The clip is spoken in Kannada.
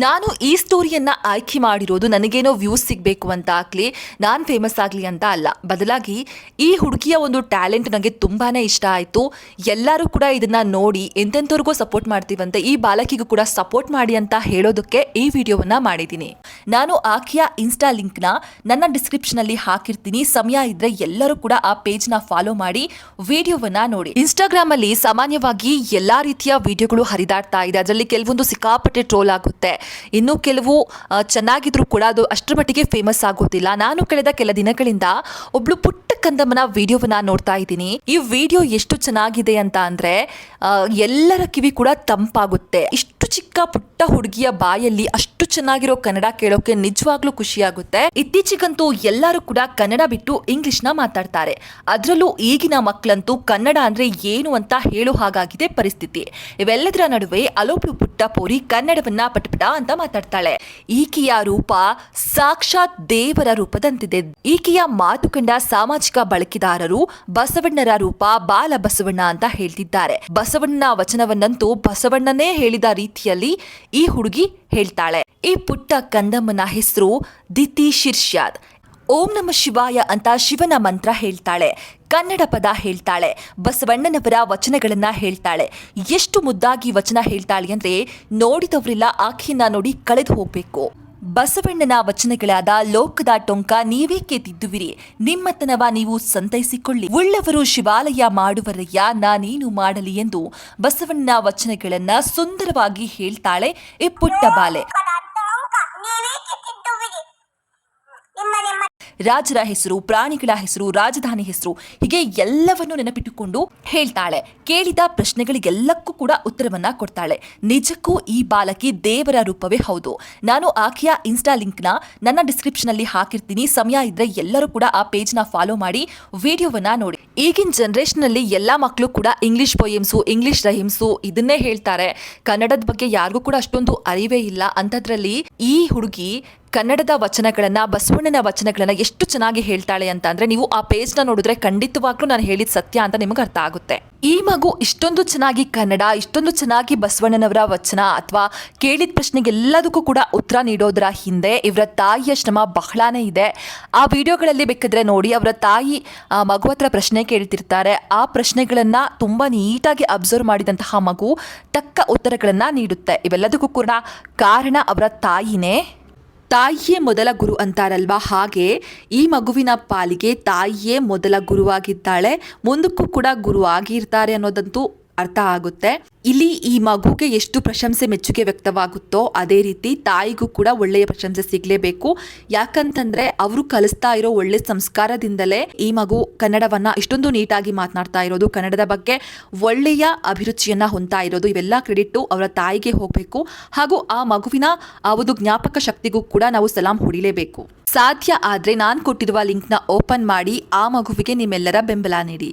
ನಾನು ಈ ಸ್ಟೋರಿಯನ್ನ ಆಯ್ಕೆ ಮಾಡಿರೋದು ನನಗೇನೋ ವ್ಯೂಸ್ ಸಿಗಬೇಕು ಅಂತ ಆಗಲಿ, ನಾನು ಫೇಮಸ್ ಆಗಲಿ ಅಂತ ಅಲ್ಲ. ಬದಲಾಗಿ ಈ ಹುಡುಗಿಯ ಒಂದು ಟ್ಯಾಲೆಂಟ್ ನನಗೆ ತುಂಬಾನೇ ಇಷ್ಟ ಆಯಿತು. ಎಲ್ಲರೂ ಕೂಡ ಇದನ್ನ ನೋಡಿ ಎಂತೆಂಥವ್ರಿಗೂ ಸಪೋರ್ಟ್ ಮಾಡ್ತೀವಂತೆ, ಈ ಬಾಲಕಿಗೂ ಕೂಡ ಸಪೋರ್ಟ್ ಮಾಡಿ ಅಂತ ಹೇಳೋದಕ್ಕೆ ಈ ವಿಡಿಯೋವನ್ನ ಮಾಡಿದ್ದೀನಿ. ನಾನು ಆಕೆಯ ಇನ್ಸ್ಟಾ ಲಿಂಕ್ನ ನನ್ನ ಡಿಸ್ಕ್ರಿಪ್ಷನಲ್ಲಿ ಹಾಕಿರ್ತೀನಿ. ಸಮಯ ಇದ್ರೆ ಎಲ್ಲರೂ ಕೂಡ ಆ ಪೇಜ್ನ ಫಾಲೋ ಮಾಡಿ ವಿಡಿಯೋವನ್ನ ನೋಡಿ. ಇನ್ಸ್ಟಾಗ್ರಾಮ್ ಅಲ್ಲಿ ಸಾಮಾನ್ಯವಾಗಿ ಎಲ್ಲಾ ರೀತಿಯ ವಿಡಿಯೋಗಳು ಹರಿದಾಡ್ತಾ ಇದೆ. ಅದರಲ್ಲಿ ಕೆಲವೊಂದು ಸಿಕ್ಕಾಪಟ್ಟೆ ಟ್ರೋಲ್ ಆಗುತ್ತೆ, ಇನ್ನು ಕೆಲವು ಚೆನ್ನಾಗಿದ್ರು ಕೂಡ ಅದು ಅಷ್ಟರ ಮಟ್ಟಿಗೆ ಫೇಮಸ್ ಆಗೋದಿಲ್ಲ. ನಾನು ಕಳೆದ ಕೆಲ ದಿನಗಳಿಂದ ಒಬ್ಳು ಪುಟ್ಟ ಕಂದಮ್ಮನ ವಿಡಿಯೋವನ್ನ ನೋಡ್ತಾ ಇದ್ದೀನಿ. ಈ ವಿಡಿಯೋ ಎಷ್ಟು ಚೆನ್ನಾಗಿದೆ ಅಂತ ಅಂದ್ರೆ ಎಲ್ಲರ ಕಿವಿ ಕೂಡ ತಂಪಾಗುತ್ತೆ. ಇಷ್ಟು ಚಿಕ್ಕ ಪುಟ್ಟ ಹುಡುಗಿಯ ಬಾಯಲ್ಲಿ ಅಷ್ಟು ಚೆನ್ನಾಗಿರೋ ಕನ್ನಡ ಕೇಳೋಕೆ ನಿಜವಾಗ್ಲೂ ಖುಷಿಯಾಗುತ್ತೆ. ಇತ್ತೀಚೆಗಂತೂ ಎಲ್ಲರೂ ಕೂಡ ಕನ್ನಡ ಬಿಟ್ಟು ಇಂಗ್ಲಿಷ್ ನ ಮಾತಾಡ್ತಾರೆ. ಅದರಲ್ಲೂ ಈಗಿನ ಮಕ್ಕಳಂತೂ ಕನ್ನಡ ಅಂದ್ರೆ ಏನು ಅಂತ ಹೇಳೋ ಹಾಗಾಗಿದೆ ಪರಿಸ್ಥಿತಿ. ಇವೆಲ್ಲದರ ನಡುವೆ ಅಲೊಬ್ಳು ಪುಟ್ಟ ಪೋರಿ ಕನ್ನಡವನ್ನ ಪಟಪಟ ಅಂತ ಮಾತಾಡ್ತಾಳೆ. ಈಕೆಯ ರೂಪ ಸಾಕ್ಷಾತ್ ದೇವರ ರೂಪದಂತಿದೆ. ಈಕೆಯ ಮಾತು ಕಂಡ ಸಾಮಾಜಿಕ ಬಳಕೆದಾರರು ಬಸವಣ್ಣರ ರೂಪ ಬಾಲ ಬಸವಣ್ಣ ಅಂತ ಹೇಳ್ತಿದ್ದಾರೆ. ಬಸವಣ್ಣನ ವಚನವನ್ನಂತೂ ಬಸವಣ್ಣನೇ ಹೇಳಿದ ರೀತಿಯಲ್ಲಿ ಈ ಹುಡುಗಿ ಹೇಳ್ತಾಳೆ. ಈ ಪುಟ್ಟ ಕಂದಮ್ಮನ ಹೆಸರು ದಿತಿ ಶಿರ್ಷ್ಯಾದ್. ಓಂ ನಮ ಶಿವಾಯ ಅಂತ ಶಿವನ ಮಂತ್ರ ಹೇಳ್ತಾಳೆ, ಕನ್ನಡ ಪದ ಹೇಳ್ತಾಳೆ, ಬಸವಣ್ಣನವರ ವಚನಗಳನ್ನ ಹೇಳ್ತಾಳೆ. ಎಷ್ಟು ಮುದ್ದಾಗಿ ವಚನ ಹೇಳ್ತಾಳೆ ಅಂದ್ರೆ ನೋಡಿದವರೆಲ್ಲ ಆಕೆಯನ್ನ ನೋಡಿ ಕಳೆದು ಹೋಗ್ಬೇಕು. ಬಸವಣ್ಣನ ವಚನಗಳಾದ ಲೋಕದ ಟೊಂಕ ನೀವೇಕೆ ತಿದ್ದುವಿರಿ, ನಿಮ್ಮತನವ ನೀವು ಸಂತೈಸಿಕೊಳ್ಳಿ, ಉಳ್ಳವರು ಶಿವಾಲಯ ಮಾಡುವರಯ್ಯ ನಾನೇನು ಮಾಡಲಿ ಎಂದು ಬಸವಣ್ಣನ ವಚನಗಳನ್ನ ಸುಂದರವಾಗಿ ಹೇಳ್ತಾಳೆ ಈ ಪುಟ್ಟ ಬಾಲೆ. ರಾಜರ ಹೆಸರು, ಪ್ರಾಣಿಗಳ ಹೆಸರು, ರಾಜಧಾನಿ ಹೆಸರು, ಹೀಗೆ ಎಲ್ಲವನ್ನು ನೆನಪಿಟ್ಟುಕೊಂಡು ಹೇಳ್ತಾಳೆ. ಕೇಳಿದ ಪ್ರಶ್ನೆಗಳಿಗೆಲ್ಲಕ್ಕೂ ಕೂಡ ಉತ್ತರವನ್ನ ಕೊಡ್ತಾಳೆ. ನಿಜಕ್ಕೂ ಈ ಬಾಲಕಿ ದೇವರ ರೂಪವೇ ಹೌದು. ನಾನು ಆಕೆಯ ಇನ್ಸ್ಟಾ ಲಿಂಕ್ನ ನನ್ನ ಡಿಸ್ಕ್ರಿಪ್ಷನ್ ಅಲ್ಲಿ ಹಾಕಿರ್ತೀನಿ. ಸಮಯ ಇದ್ರೆ ಎಲ್ಲರೂ ಕೂಡ ಆ ಪೇಜ್ನ ಫಾಲೋ ಮಾಡಿ ವಿಡಿಯೋವನ್ನ ನೋಡಿ. ಈಗಿನ ಜನರೇಷನ್ ಅಲ್ಲಿ ಎಲ್ಲಾ ಮಕ್ಕಳು ಕೂಡ ಇಂಗ್ಲಿಷ್ ಪೊಯಮ್ಸು, ಇಂಗ್ಲಿಷ್ ರೈಮ್ಸು ಇದನ್ನೇ ಹೇಳ್ತಾರೆ. ಕನ್ನಡದ ಬಗ್ಗೆ ಯಾರಿಗೂ ಕೂಡ ಅಷ್ಟೊಂದು ಅರಿವೇ ಇಲ್ಲ. ಅಂಥದ್ರಲ್ಲಿ ಈ ಹುಡುಗಿ ಕನ್ನಡದ ವಚನಗಳನ್ನ, ಬಸವಣ್ಣನ ವಚನಗಳನ್ನ ಎಷ್ಟು ಚೆನ್ನಾಗಿ ಹೇಳ್ತಾಳೆ ಅಂತ ಅಂದ್ರೆ ನೀವು ಆ ಪೇಜ್ನ ನೋಡಿದ್ರೆ ಖಂಡಿತವಾಗ್ಲೂ ನಾನು ಹೇಳಿದ ಸತ್ಯ ಅಂತ ನಿಮಗೆ ಅರ್ಥ ಆಗುತ್ತೆ. ಈ ಮಗು ಇಷ್ಟೊಂದು ಚೆನ್ನಾಗಿ ಕನ್ನಡ, ಇಷ್ಟೊಂದು ಚೆನ್ನಾಗಿ ಬಸವಣ್ಣನವರ ವಚನ ಅಥವಾ ಕೇಳಿದ ಪ್ರಶ್ನೆಗೆ ಎಲ್ಲದಕ್ಕೂ ಕೂಡ ಉತ್ತರ ನೀಡೋದರ ಹಿಂದೆ ಇವರ ತಾಯಿಯ ಶ್ರಮ ಬಹಳಾನೇ ಇದೆ. ಆ ವಿಡಿಯೋಗಳಲ್ಲಿ ಬೇಕಾದ್ರೆ ನೋಡಿ, ಅವರ ತಾಯಿ ಮಗು ಹತ್ರ ಪ್ರಶ್ನೆ ಕೇಳ್ತಿರ್ತಾರೆ. ಆ ಪ್ರಶ್ನೆಗಳನ್ನ ತುಂಬಾ ನೀಟಾಗಿ ಅಬ್ಸರ್ವ್ ಮಾಡಿದಂತಹ ಮಗು ತಕ್ಕ ಉತ್ತರಗಳನ್ನ ನೀಡುತ್ತೆ. ಇವೆಲ್ಲದಕ್ಕೂ ಕೂಡ ಕಾರಣ ಅವರ ತಾಯಿನೇ. ತಾಯಿಯೇ ಮೊದಲ ಗುರು ಅಂತಾರಲ್ವಾ, ಹಾಗೆ ಈ ಮಗುವಿನ ಪಾಲಿಗೆ ತಾಯಿಯೇ ಮೊದಲ ಗುರುವಾಗಿದ್ದಾಳೆ. ಮುಂದಕ್ಕೂ ಕೂಡ ಗುರು ಆಗಿರ್ತಾರೆ ಅನ್ನೋದಂತೂ ಅರ್ಥ ಆಗುತ್ತೆ. ಇಲ್ಲಿ ಈ ಮಗುಗೆ ಎಷ್ಟು ಪ್ರಶಂಸೆ ಮೆಚ್ಚುಗೆ ವ್ಯಕ್ತವಾಗುತ್ತೋ ಅದೇ ರೀತಿ ತಾಯಿಗೂ ಕೂಡ ಒಳ್ಳೆಯ ಪ್ರಶಂಸೆ ಸಿಗ್ಲೇಬೇಕು. ಯಾಕಂತಂದ್ರೆ ಅವರು ಕಲಿಸ್ತಾ ಇರೋ ಒಳ್ಳೆ ಸಂಸ್ಕಾರದಿಂದಲೇ ಈ ಮಗು ಕನ್ನಡವನ್ನ ಇಷ್ಟೊಂದು ನೀಟಾಗಿ ಮಾತನಾಡ್ತಾ ಇರೋದು, ಕನ್ನಡದ ಬಗ್ಗೆ ಒಳ್ಳೆಯ ಅಭಿರುಚಿಯನ್ನ ಹೊಂದ್ತಾ ಇರೋದು. ಇವೆಲ್ಲ ಕ್ರೆಡಿಟ್ ಅವರ ತಾಯಿಗೆ ಹೋಗಬೇಕು. ಹಾಗೂ ಆ ಮಗುವಿನ ಆ ಒಂದು ಜ್ಞಾಪಕ ಶಕ್ತಿಗೂ ಕೂಡ ನಾವು ಸಲಾಂ ಹೊಡಿಲೇಬೇಕು. ಸಾಧ್ಯ ಆದ್ರೆ ನಾನು ಕೊಟ್ಟಿರುವ ಲಿಂಕ್ನ ಓಪನ್ ಮಾಡಿ ಆ ಮಗುವಿಗೆ ನಿಮ್ಮೆಲ್ಲರ ಬೆಂಬಲ ನೀಡಿ.